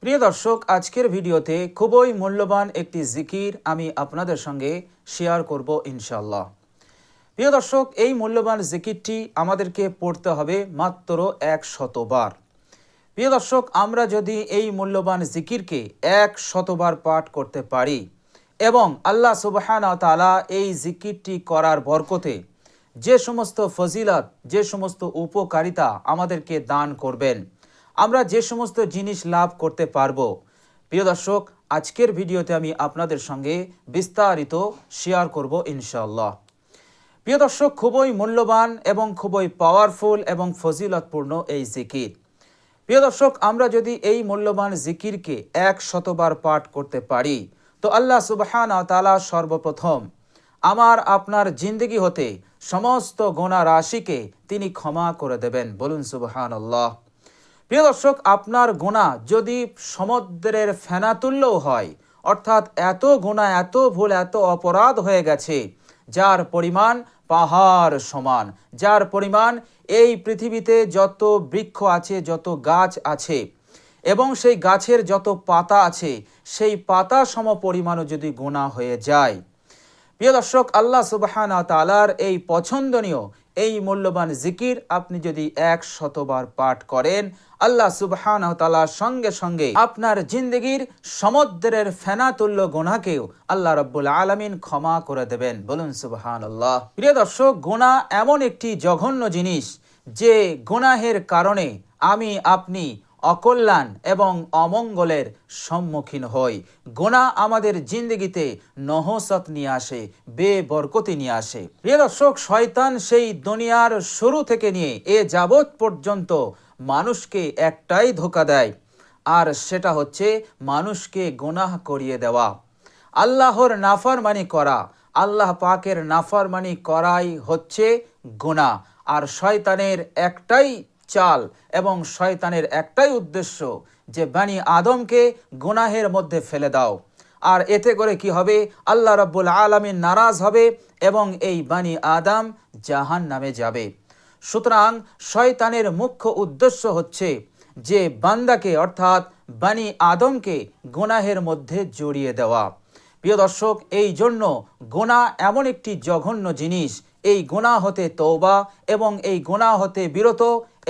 প্রিয় দর্শক, আজকের ভিডিওতে খুবই মূল্যবান একটি জিকির আমি আপনাদের সঙ্গে শেয়ার করব ইনশাআল্লাহ। প্রিয় দর্শক, এই মূল্যবান জিকিরটি আমাদেরকে পড়তে হবে মাত্র 100 বার। প্রিয় দর্শক, আমরা যদি এই মূল্যবান জিকিরকে 100 বার পাঠ করতে পারি এবং আল্লাহ সুবহানাহু ওয়া তাআলা এই জিকিরটি করার বরকতে যে সমস্ত ফজিলত, যে সমস্ত উপকারিতা আমাদেরকে দান করবেন, আমরা যে সমস্ত জিনিস লাভ করতে পারবো, প্রিয় দর্শক, আজকের ভিডিওতে আমি আপনাদের সঙ্গে বিস্তারিত শেয়ার করব ইনশাআল্লাহ। প্রিয় দর্শক, খুবই মূল্যবান এবং খুবই পাওয়ারফুল এবং ফজিলতপূর্ণ এই জিকির। প্রিয় দর্শক, আমরা যদি এই মূল্যবান জিকিরকে 100 বার পাঠ করতে পারি তো আল্লাহ সুবহানাহু ওয়া তাআলা সর্বপ্রথম আমার আপনার জিন্দগি হতে সমস্ত গুনাহ রাশিকে তিনি ক্ষমা করে দেবেন। বলুন সুবহানাল্লাহ। প্রিয় দর্শক, আপনার গুনাহ যদি সমুদ্রের ফেনা তুল্যও হয়, অর্থাৎ এত গুনাহ, এত ভুল, এত অপরাধ হয়ে গেছে যার পরিমাণ পাহাড় সমান, যার পরিমাণ এই পৃথিবীতে যত বৃক্ষ আছে, যত গাছ আছে এবং সেই গাছের যত পাতা আছে সেই পাতা সম পরিমাণও যদি গুনাহ হয়ে যায়, প্রিয় দর্শক, আল্লাহ সুবহানাহু ওয়া তাআলার এই পছন্দনীয় এই মূল্যবান জিকির আপনি যদি 100 বার পাঠ করেন, আল্লাহ সুবহানাহু ওয়া তাআলা সঙ্গে সঙ্গে আপনার জিন্দগির সমুদ্রের ফেনা তুল্য গুনাহকেও আল্লাহ রাব্বুল আলামিন ক্ষমা করে দেবেন। বলুন সুবহানাল্লাহ। প্রিয় দর্শক, গুনাহ এমন একটি জঘন্য জিনিস যে গুনাহের কারণে আমি আপনি অকল্যাণ এবং অমঙ্গলের সম্মুখীন হই। গুনাহ আমাদের জিন্দগিতে নহসত নিয়ে আসে, বেবরকতি নিয়ে আসে। প্রিয় দর্শক, শয়তান সেই দুনিয়ার শুরু থেকে নিয়ে এ যাবৎ পর্যন্ত মানুষকে একটাই ধোঁকা দেয়, আর সেটা হচ্ছে মানুষকে গুনাহ করিয়ে দেওয়া, আল্লাহর নাফরমানি করা। আল্লাহ পাকের নাফরমানি করাই হচ্ছে গুনাহ। আর শয়তানের একটাই চাল এবং শয়তানের একটাই উদ্দেশ্য যে বানি আদমকে গুনাহের মধ্যে ফেলে দাও। আর এতে করে কি হবে? আল্লাহ রাব্বুল আলামিন নারাজ হবে এবং এই বানি আদম জাহান্নামে যাবে। সুতরাং শয়তানের মুখ্য উদ্দেশ্য হচ্ছে যে বান্দাকে, অর্থাৎ বানি আদমকে গুনাহের মধ্যে জড়িয়ে দেওয়া। প্রিয় দর্শক, এই জন্য গুনাহ এমন একটি জঘন্য জিনিস, এই গুনাহ হতে তওবা এবং এই গুনাহ হতে বিরত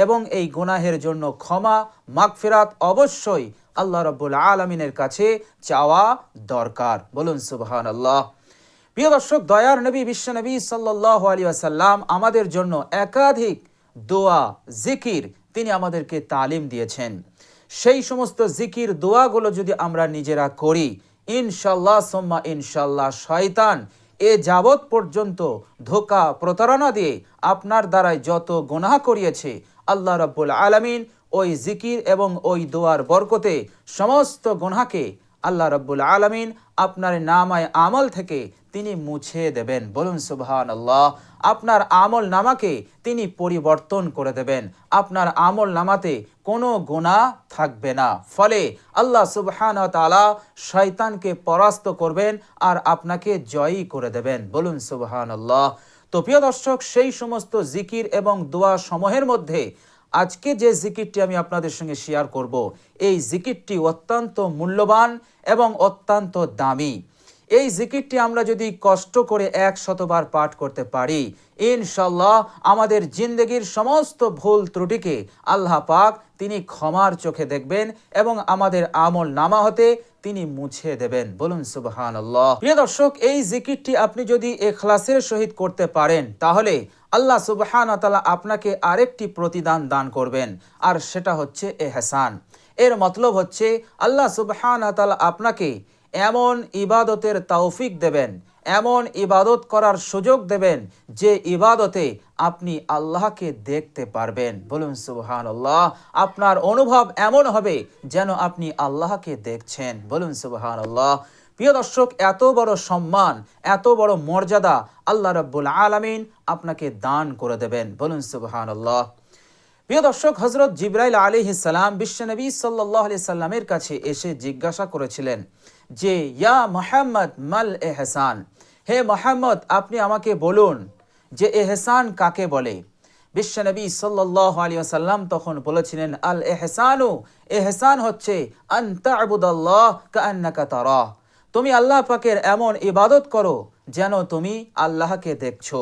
এবং এই গুনাহের জন্য ক্ষমা, মাগফিরাত অবশ্যই আল্লাহ রাব্বুল আলামিনের কাছে চাওয়া দরকার। বলুন সুবহানাল্লাহ। প্রিয় দর্শক, দয়ার নবী বিশ্বনবী সাল্লাল্লাহু আলাইহি ওয়াসাল্লাম আমাদের জন্য একাধিক দোয়া, জিকির তিনি আমাদেরকে তালিম দিয়েছেন। সেই সমস্ত জিকির, দোয়াগুলো যদি আমরা নিজেরা করি, ইনশাল্লাহ সুম্মা ইনশাল্লাহ শয়তান এ যাবৎ পর্যন্ত ধোঁকা, প্রতারণা দিয়ে আপনার দ্বারাই যত গুনাহ করিয়েছে, আল্লাহ রাব্বুল আলামিন ওই জিকির এবং ওই দোয়ার বরকতে সমস্ত গুনাহকে আল্লাহ রাব্বুল আলামিন আপনার নামায় আমল থেকে তিনি মুছে দেবেন। বলুন সুবহানাল্লাহ। আপনার আমল নামাকে তিনি পরিবর্তন করে দেবেন। আপনার আমল নামাতে কোনো গুনাহ থাকবে না। ফলে আল্লাহ সুবহানাহু ওয়া তাআলা শয়তানকে পরাস্ত করবেন আর আপনাকে জয়ী করে দেবেন। বলুন সুবহানাল্লাহ। তো প্রিয় দর্শক, সেই সমস্ত জিকির এবং দোয়া সমূহের মধ্যে আজকে যে জিকিরটি আমি আপনাদের সঙ্গে শেয়ার করব, এই জিকিরটি অত্যন্ত মূল্যবান এবং অত্যন্ত দামি। এই জিকিরটি আমরা যদি কষ্ট করে 100 বার পাঠ করতে পারি, ইনশাল্লাহ আমাদের জিন্দগির সমস্ত ভুল ত্রুটিকে আল্লাহ পাক তিনি ক্ষমার চোখে দেখবেন এবং আমাদের আমল নামা হতে তিনি মুছে দেবেন। বলুন সুবহানাল্লাহ। প্রিয় দর্শক, এই জিকিরটি আপনি যদি ইখলাসের সহিত করতে পারেন তাহলে আল্লাহ সুবহানাহু ওয়া তাআলা আপনাকে আরেকটি প্রতিদান দান করবেন, আর সেটা হচ্ছে ইহসান। এর মতলব হচ্ছে আল্লাহ সুবহানাহু ওয়া তাআলা আপনাকে এমন ইবাদতের তৌফিক দেবেন, এমন ইবাদত করার সুযোগ দেবেন যে ইবাদতে আপনি আল্লাহকে দেখতে পারবেন। বলুন সুবহানাল্লাহ। আপনার অনুভব এমন হবে যেন আপনি আল্লাহকে দেখছেন। বলুন সুবহানাল্লাহ। প্রিয় দর্শক, এত বড় সম্মান, এত বড় মর্যাদা আল্লাহ রাব্বুল আলামিন আপনাকে দান করে দেবেন। বলুন সুবহানাল্লাহ। প্রিয় দর্শক, হযরত জিবরাইল আলাইহিস সালাম বিশ্বনবী সাল্লাল্লাহু আলাইহি সাল্লামের কাছে এসে জিজ্ঞাসা করেছিলেন যে ইয়া মুহাম্মদ মাল ইহসান, হে মুহাম্মদ আপনি আমাকে বলুন যে ইহসান কাকে বলে। বিশ্বনবী সাল্লাল্লাহু আলাইহি ওয়াসাল্লাম তখন বলেছিলেন, আল ইহসানু, ইহসান হচ্ছে আন তা'বুদাল্লাহ কাআন্নাকা তারাহ, তুমি আল্লাহ পাকের এমন ইবাদত করো যেন তুমি আল্লাহকে দেখছো।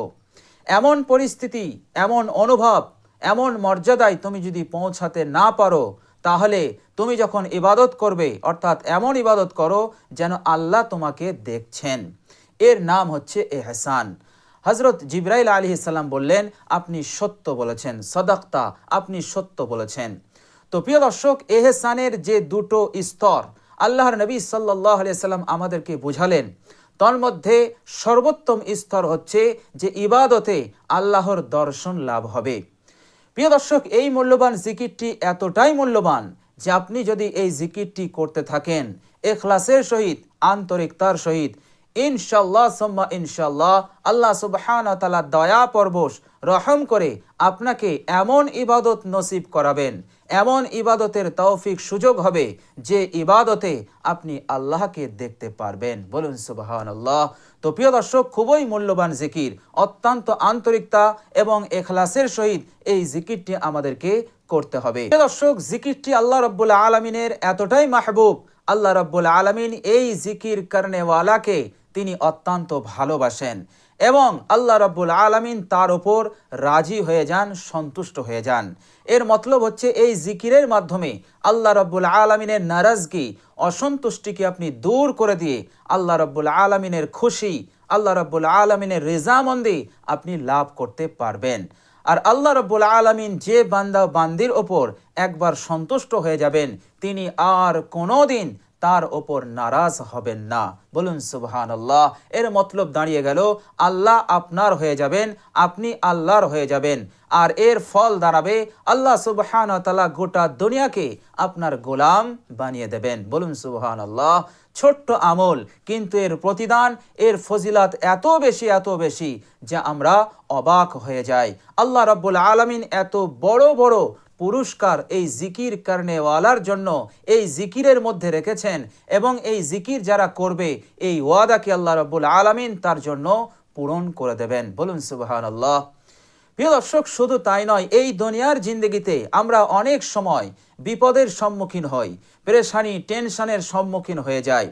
এমন পরিস্থিতি, এমন অনুভব, এমন মর্যাদায় তুমি যদি পৌঁছাতে না পারো, তাহলে তুমি যখন ইবাদত করবে, অর্থাৎ এমন ইবাদত করো যেন আল্লাহ তোমাকে দেখছেন। এর নাম হচ্ছে ইহসান। হযরত জিবরাইল আলাইহিস সালাম বললেন, আপনি সত্য বলেছেন, সাদাক্তা, আপনি সত্য বলেছেন। তো প্রিয় দর্শক, ইহসানের যে দুটো স্তর আল্লাহর নবী সাল্লাল্লাহু আলাইহি সাল্লাম আমাদেরকে বুঝালেন, তন্মধ্যে সর্বোত্তম স্তর হচ্ছে যে ইবাদতে আল্লাহর দর্শন লাভ হবে। প্রিয় দর্শক, এই মূল্যবান জিকিরটি এতটাই মূল্যবান যে আপনি যদি এই জিকিরটি করতে থাকেন ইখলাসের সহিত, আন্তরিকতার সহিত, ইনশাআল্লাহ সুম্মা ইনশাআল্লাহ আল্লাহ সুবহানাহু ওয়া তাআলা দয়া পরবশ রহম করে আপনাকে এমন ইবাদত নসিব করাবেন, এমন ইবাদতের তৌফিক সুযোগ হবে যে ইবাদতে আপনি আল্লাহকে দেখতে পারবেন। বলুন সুবহানাল্লাহ। তো প্রিয় দর্শক, খুবই মূল্যবান জিকির, অত্যন্ত আন্তরিকতা এবং ইখলাসের সহিত এই জিকিরটি আমাদেরকে করতে হবে। প্রিয় দর্শক, জিকিরটি আল্লাহ রাব্বুল আলামিনের এতটাই মাহবুব, আল্লাহ রাব্বুল আলামিন এই জিকির করনেওয়ালাকে তিনি অত্যন্ত ভালোবাসেন এবং আল্লাহ রাব্বুল আলামিন তার উপর রাজি হয়ে যান, সন্তুষ্ট হয়ে যান। এর মতলব হচ্ছে এই জিকিরের মাধ্যমে আল্লাহ রাব্বুল আলামিনের নারাজগি, অসন্তুষ্টিকে আপনি দূর করে দিয়ে আল্লাহ রাব্বুল আলামিনের খুশি, আল্লাহ রাব্বুল আলামিনের রেজামন্দি আপনি লাভ করতে পারবেন। আর আল্লাহ রাব্বুল আলামিন যে বান্দা বান্দির ওপর একবার সন্তুষ্ট হয়ে যাবেন, তিনি আর কোনোদিন তার ওপর নারাজ হবেন না। বলুন সুবহানাল্লাহ। এর মতলব দাঁড়িয়ে গেল, আল্লাহ আপনার হয়ে যাবেন, আপনি আল্লাহর হয়ে যাবেন। আর এর ফল দাঁড়াবে আল্লাহ সুবহানাহু ওয়া তাআলা গোটা দুনিয়াকে আপনার গোলাম বানিয়ে দেবেন। বলুন সুবহানাল্লাহ। ছোট্ট আমল, কিন্তু এর প্রতিদান, এর ফজিলাত এত বেশি, এত বেশি যা আমরা অবাক হয়ে যাই। আল্লাহ রাব্বুল আলামিন এত বড় বড় পুরস্কার এই জিকির করনেওয়ালার জন্য এই জিকিরের মধ্যে রেখেছেন এবং এই জিকির যারা করবে এই ওয়াদাকে আল্লাহ রাব্বুল আলামিন তার জন্য পূরণ করে দেবেন। বলুন সুবহানাল্লাহ। প্রিয় দর্শক, শুধু তাই নয়, এই দুনিয়ার জিন্দেগিতে আমরা অনেক সময় বিপদের সম্মুখীন হই, পেরেশানি, টেনশনের সম্মুখীন হয়ে যাই।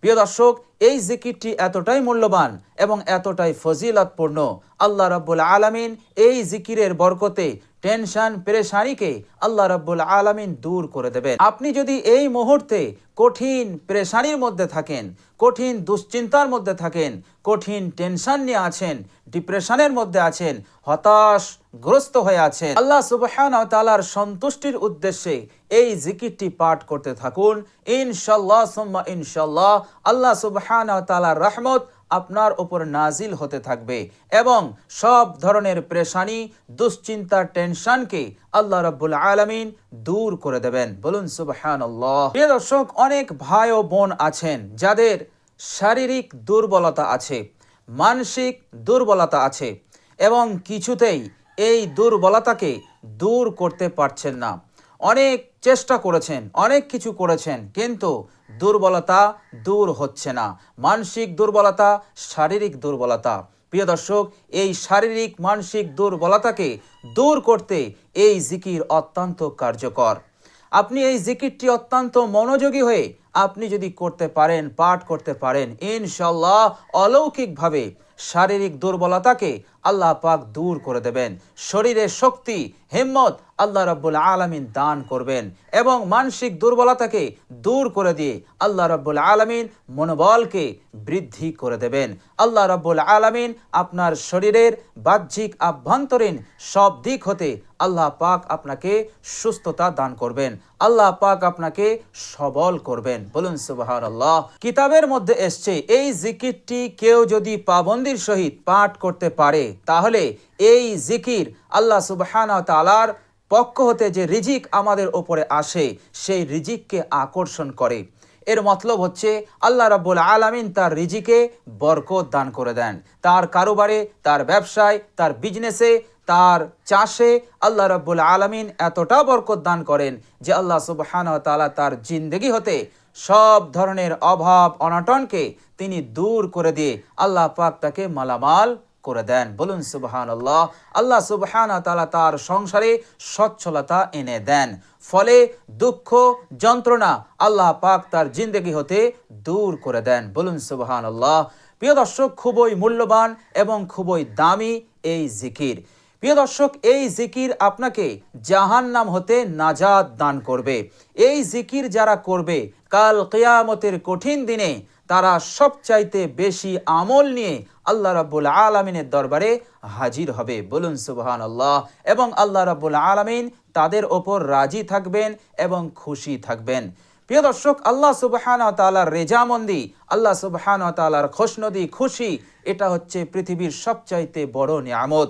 প্রিয় দর্শক, এই জিকিরটি এতটাই মূল্যবান এবং এতটাই ফজিলতপূর্ণ, আল্লাহ রাব্বুল আলামিন এই জিকিরের বরকতে টেনশন, পেরেশানিকে আল্লাহ রাব্বুল আলামিন দূর করে দেবেন। আপনি যদি এই মুহূর্তে কঠিন পেরেশানির মধ্যে থাকেন, কঠিন দুশ্চিন্তার মধ্যে থাকেন, কঠিন টেনশন নিয়ে আছেন, ডিপ্রেশনের মধ্যে আছেন, হতাশগ্রস্ত হয়ে আছেন, আল্লাহ সুবহানাহু ওয়া তাআলার সন্তুষ্টির উদ্দেশ্যে এই জিকিরটি পাঠ করতে থাকুন। ইনশাআল্লাহ সুম্মা ইনশাআল্লাহ আল্লাহ সুবহানাহু ওয়া তাআলার রহমত আপনার উপর নাজিল হতে থাকবে এবং সব ধরনের পেরেশানি, দুশ্চিন্তা, টেনশনকে আল্লাহ রাব্বুল আলামিন দূর করে দেবেন। বলুন সুবহানাল্লাহ। প্রিয় দর্শক, অনেক ভাই ও বোন আছেন যাদের শারীরিক দুর্বলতা আছে, মানসিক দুর্বলতা আছে এবং কিছুতেই এই দুর্বলতাকে দূর করতে পারছেন না। অনেক চেষ্টা করেছেন, অনেক কিছু করেছেন, কিন্তু দুর্বলতা দূর হচ্ছে না। মানসিক দুর্বলতা, শারীরিক দুর্বলতা। প্রিয় দর্শক, এই শারীরিক মানসিক দুর্বলতাকে দূর করতে এই জিকির অত্যন্ত কার্যকর। আপনি এই জিকিরটি অত্যন্ত মনোযোগী হয়ে আপনি যদি করতে পারেন, পাঠ করতে পারেন, ইনশাআল্লাহ অলৌকিকভাবে শারীরিক দুর্বলতাকে আল্লাহ পাক দূর করে দেবেন। শরীরের শক্তি, হিম্মত আল্লাহ রাব্বুল আলামিন দান করবেন এবং মানসিক দুর্বলতাকে দূর করে দিয়ে আল্লাহ রাব্বুল আলামিন মনোবলকে বৃদ্ধি করে দেবেন। আল্লাহ রাব্বুল আলামিন আপনার শরীরের বাহ্যিক, আভ্যন্তরীণ সব দিক হতে আল্লাহ পাক আপনাকে সুস্থতা দান করবেন, আল্লাহ পাক আপনাকে সবল করবেন। বলুন সুবহানাল্লাহ। কিতাবের মধ্যে এসছে এই জিকিরটি কেউ যদি পাবন্দির সহিত পাঠ করতে পারে, তাহলে এই জিকির আল্লাহ সুবহানাহু ওয়া তাআলার পক্ষ হতে যে রিজিক আমাদের ওপরে আসে, সেই রিজিককে আকর্ষণ করে। এর মতলব হচ্ছে আল্লাহ রাব্বুল আলামিন তার রিজিকে বরকত দান করে দেন। তার কারোবারে, তার ব্যবসায়, তার বিজনেসে, তার চাষে আল্লাহ রাব্বুল আলামিন এতটা বরকত দান করেন যে আল্লাহ সুবহানাহু ওয়া তাআলা তার জিন্দেগি হতে সব ধরনের অভাব অনটনকে তিনি দূর করে দিয়ে আল্লাহ পাক তাকে মালামাল করে দেন। বলুন সুবহানাল্লাহ। আল্লাহ সুবহানাহু ওয়া তাআলা তার সংসারে সচ্ছলতা এনে দেন, ফলে দুঃখ যন্ত্রণা আল্লাহ পাক তার জিন্দেগি হতে দূর করে দেন। বলুন সুবহানাল্লাহ। প্রিয় দর্শক, খুবই মূল্যবান এবং খুবই দামি এই জিকির। প্রিয় দর্শক, এই জিকির আপনাকে জাহান্নাম হতে নাজাত দান করবে। এই জিকির যারা করবে কাল কিয়ামতের কঠিন দিনে তারা সবচাইতে বেশি আমল নিয়ে আল্লাহ রাব্বুল আলামিনের দরবারে হাজির হবে। বলুন সুবহানাল্লাহ। এবং আল্লাহ রাব্বুল আলামিন তাদের ওপর রাজি থাকবেন এবং খুশি থাকবেন। প্রিয় দর্শক, আল্লাহ সুবহানাহু ওয়া তাআলার রেজামন্দি, আল্লাহ সুবহানাহু ওয়া তাআলার খুশনদি, খুশি, এটা হচ্ছে পৃথিবীর সবচাইতে বড় নিয়ামত।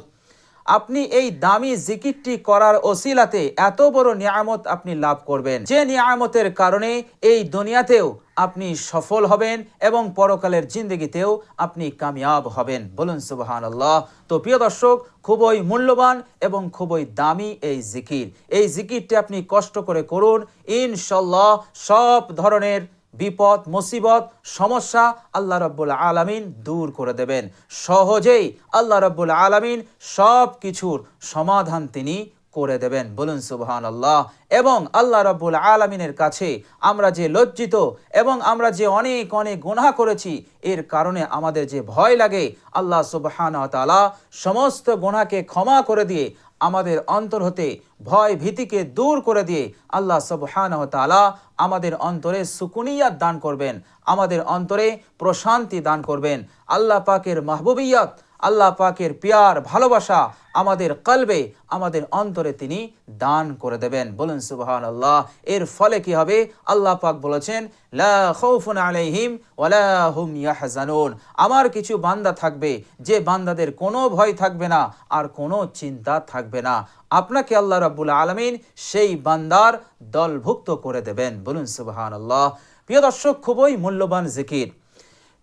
আপনি এই দামি জিকিরটি করার ওসিলাতে এত বড় নিয়ামত আপনি লাভ করবেন, যে নিয়ামতের কারণে এই দুনিয়াতেও আপনি সফল হবেন এবং পরকালের জিন্দেগিতেও আপনি কামিয়াব হবেন। বলুন সুবহানাল্লাহ। তো প্রিয় দর্শক, খুবই মূল্যবান এবং খুবই দামি এই জিকির। এই জিকিরটি আপনি কষ্ট করে করুন, ইনশাআল্লাহ সব ধরনের বিপদ মুসিবত সমস্যা আল্লাহ রাব্বুল আলামিন দূর করে দেবেন। সহজেই আল্লাহ রাব্বুল আলামিন সব কিছুর সমাধান তিনি করে দেবেন। বলুন সুবহানাল্লাহ। এবং আল্লাহ রাব্বুল আলামিনের কাছে আমরা যে লজ্জিত এবং আমরা যে অনেক অনেক গুনাহ করেছি, এর কারণে আমাদের যে ভয় লাগে, আল্লাহ সুবহানাহু ওয়া তাআলা সমস্ত গুনাহকে ক্ষমা করে দিয়ে আমাদের অন্তর হতে ভয় ভীতিকে দূর করে দিয়ে আল্লাহ সুবহানাহু ওয়া তাআলা আমাদের অন্তরে সুকুনিয়াত দান করবেন, আমাদের অন্তরে প্রশান্তি দান করবেন। আল্লাহ পাকের মাহবুবিয়ত, আল্লাহ পাকের প্যার ভালোবাসা আমাদের কলবে, আমাদের অন্তরে তিনি দান করে দেবেন। বলুন সুবহানাল্লাহ। এর ফলে কি হবে? আল্লাহ পাক বলেছেন, লা খাউফুন আলাইহিম ওয়ালা হুম ইয়াহজানুন। আমার কিছু বান্দা থাকবে যে বান্দাদের কোনো ভয় থাকবে না আর কোনো চিন্তা থাকবে না। আপনাকে আল্লাহ রাব্বুল আলামিন সেই বান্দার দলভুক্ত করে দেবেন। বলুন সুবহানাল্লাহ। প্রিয় দর্শক, খুবই মূল্যবান জিকির।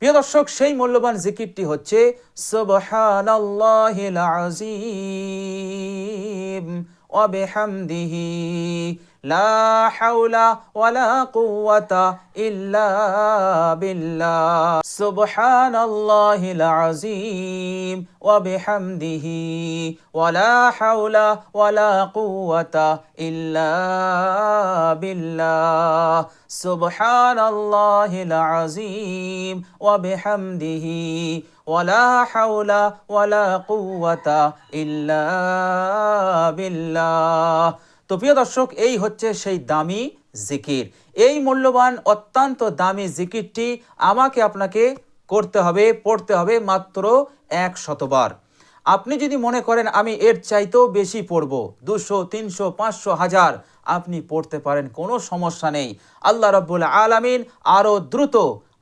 প্রিয় দর্শক, সেই মূল্যবান জিকিরটি হচ্ছে সুবহানাল্লাহিল আযীম ওয়া বিহামদিহি লা হাওলা ওয়ালা কুওয়াতা ইল্লা বিল্লাহ। সুবহানাল্লাহিল আযীম ওয়া বিহামদিহি ওয়ালা হাওলা ওয়ালা কুওয়াতা ইল্লা বিল্লাহ। সুবহানাল্লাহিল আযীম ওয়া বিহামদিহি ওয়ালা হাওলা ওয়ালা কুওয়াতা ইল্লা বিল্লাহ। তো প্রিয় দর্শক, এই হচ্ছে সেই দামি জিকির। এই মূল্যবান অত্যন্ত দামি জিকিরটি আমাকে আপনাকে করতে হবে, পড়তে হবে মাত্র 100 বার। আপনি যদি মনে করেন আমি এর চাইতেও বেশি পড়ব, 200, 300, 500, 1000 আপনি পড়তে পারেন, কোনো সমস্যা নেই। আল্লাহ রাব্বুল আলামিন আরো দ্রুত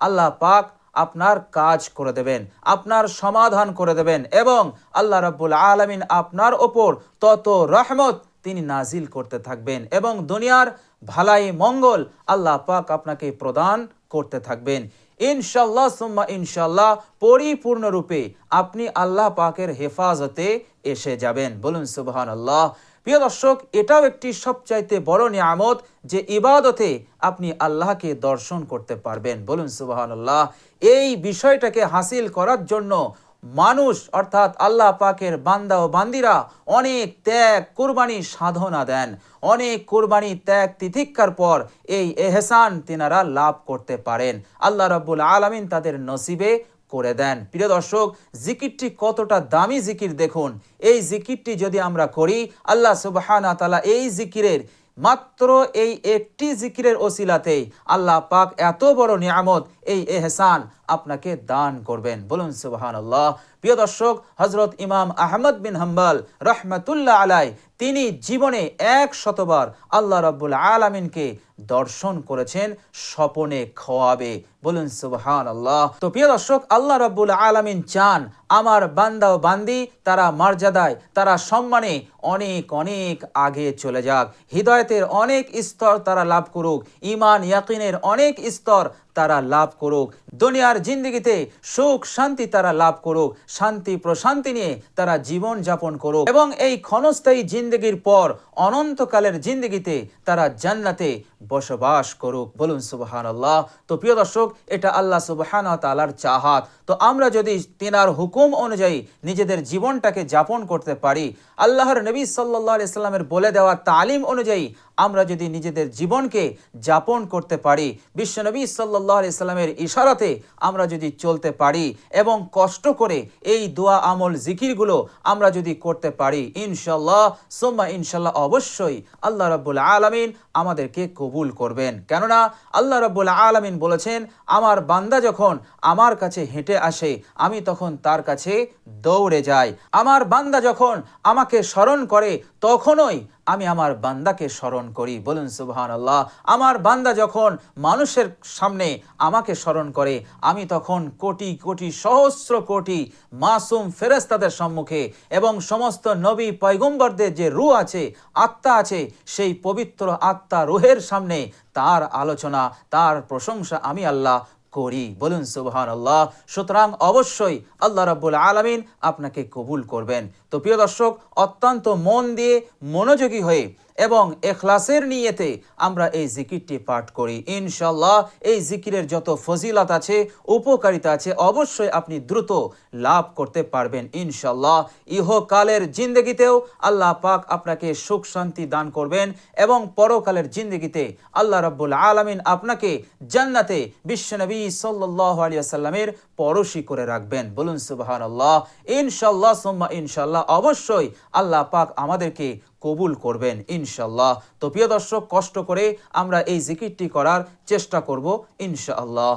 আল্লাহ পাক আপনার কাজ করে দেবেন, আপনার সমাধান করে দেবেন এবং আল্লাহ রাব্বুল আলামিন আপনার ওপর তত রহমত তিনি নাজিল করতে থাকবেন এবং দুনিয়ার ভালাই মঙ্গল আল্লাহ পাক আপনাকে প্রদান করতে থাকবেন। ইনশাআল্লাহ সুম্মা ইনশাআল্লাহ পরিপূর্ণরূপে আপনি আল্লাহ পাকের হেফাজতে এসে যাবেন। বলুন সুবহানাল্লাহ। প্রিয় দর্শক, এটাও একটি সবচাইতে বড় নিয়ামত যে ইবাদতে আপনি আল্লাহকে দর্শন করতে পারবেন। বলুন সুবহানাল্লাহ। এই বিষয়টাকে হাসিল করার জন্য মানুষ অর্থাৎ আল্লাহ পাকের বান্দা ও বান্দিরা অনেক ত্যাগ কুরবানি সাধনা দেন, অনেক কুরবানি ত্যাগ তিতিক্ষার পর এই এহসান তিনারা লাভ করতে পারেন। আল্লাহ রাব্বুল আলামিন তাদের নসিবে করে দেন। প্রিয় দর্শক, জিকিরটি কতটা দামি জিকির দেখুন। এই জিকিরটি যদি আমরা করি, আল্লাহ সুবহানাহু ওয়া তাআলা এই জিকিরের মাত্র এই একটি জিকিরের ওসিলাতেই আল্লাহ পাক এত বড় নিয়ামত, এই এহসান আপনাকে দান করবেন। বলুন সুবহানাল্লাহ। প্রিয় দর্শক, হযরত ইমাম আহমদ বিন হাম্বল রাহমাতুল্লাহ আলাইহি তিনি জীবনে 100 বার আল্লাহ রাব্বুল আলামিনকে দর্শন করেছেন স্বপনে খোয়াবে। বলুন সুবহানাল্লাহ। তো প্রিয় দর্শক, আল্লাহ রাব্বুল আলামিন চান আমার বান্দা ও বান্দি তারা মর্যাদায়, তারা সম্মানে অনেক অনেক আগে চলে যাক, হৃদয়তের অনেক স্তর তারা লাভ করুক, ঈমান ইয়াকিনের অনেক স্তর তারা লাভ করুক, দুনিয়ার জিন্দেগিতে সুখ শান্তি তারা লাভ করুক, শান্তি প্রশান্তি নিয়ে তারা জীবন যাপন করুক এবং এই ক্ষণস্থায়ী জিন্দেগির পর অনন্তকালের জিন্দেগিতে তারা জান্নাতে বসবাস করুক। বলুন সুবহানাল্লাহ। তো প্রিয় দর্শক, এটা আল্লাহ সুবহানাহু ওয়া তাআলার চাহাত। তো আমরা যদি তিনার হুকুম অনুযায়ী নিজেদের জীবনটাকে যাপন করতে পারি, আল্লাহর নবী সাল্লাল্লাহু আলাইহি সাল্লামের বলে দেওয়া তালিম অনুযায়ী আমরা যদি নিজেদের জীবনকে যাপন করতে পারি, বিশ্বনবী সাল্লাল্লাহু আলাইহি সাল্লামের ইশারাতে আমরা যদি চলতে পারি এবং কষ্ট করে এই দোয়া আমল জিকিরগুলো আমরা যদি করতে পারি, ইনশাআল্লাহ সুম্মা ইনশাআল্লাহ অবশ্যই আল্লাহ রাব্বুল আলামিন আমাদেরকে কবুল করবেন। কেননা আল্লাহ রাব্বুল আলামিন বলেছেন, আমার বান্দা যখন আমার কাছে হেঁটে আসে আমি তখন তার কাছে দৌড়ে যাই, আমার বান্দা যখন আমাকে স্মরণ করে তখনই আমি আমার বান্দাকে স্মরণ করি। বলুন সুবহানাল্লাহ। আমার বান্দা যখন মানুষের সামনে আমাকে স্মরণ করে আমি তখন কোটি কোটি সহস্র কোটি মাসুম ফেরেশতাদের সম্মুখে এবং সমস্ত নবী পয়গম্বরদের যে রূহ আছে, আত্মা আছে, সেই পবিত্র আত্মা রূহের সামনে তার আলোচনা, তার প্রশংসা আমি আল্লাহ করি। বলুন সুবহানাল্লাহ। সুতরাং অবশ্যই আল্লাহ রাব্বুল আলামিন আপনাকে কবুল করবেন। তো প্রিয় দর্শক, অত্যন্ত মন দিয়ে মনোযোগী হয়ে এবং ইখলাসের নিয়তে আমরা এই জিকিরটি পাঠ করি। ইনশাআল্লাহ এই জিকিরের যত ফজিলত আছে, উপকারিতা আছে, অবশ্যই আপনি দ্রুত লাভ করতে পারবেন ইনশাআল্লাহ। ইহকালের জিন্দেগিতেও আল্লাহ পাক আপনাকে সুখ শান্তি দান করবেন এবং পরকালের জিন্দেগিতে আল্লাহ রাব্বুল আলামিন আপনাকে জান্নাতে বিশ্বনবী সাল্লাল্লাহু আলাইহি ওয়াসাল্লামের পরশী করে রাখবেন। বলুন সুবহানাল্লাহ। ইনশাআল্লাহ সুম্মা ইনশাআল্লাহ অবশ্যই আল্লাহ পাক আমাদেরকে কবুল করবেন ইনশাআল্লাহ। তো প্রিয় দর্শক, কষ্ট করে আমরা এই জিকিরটি করার চেষ্টা করব ইনশাআল্লাহ।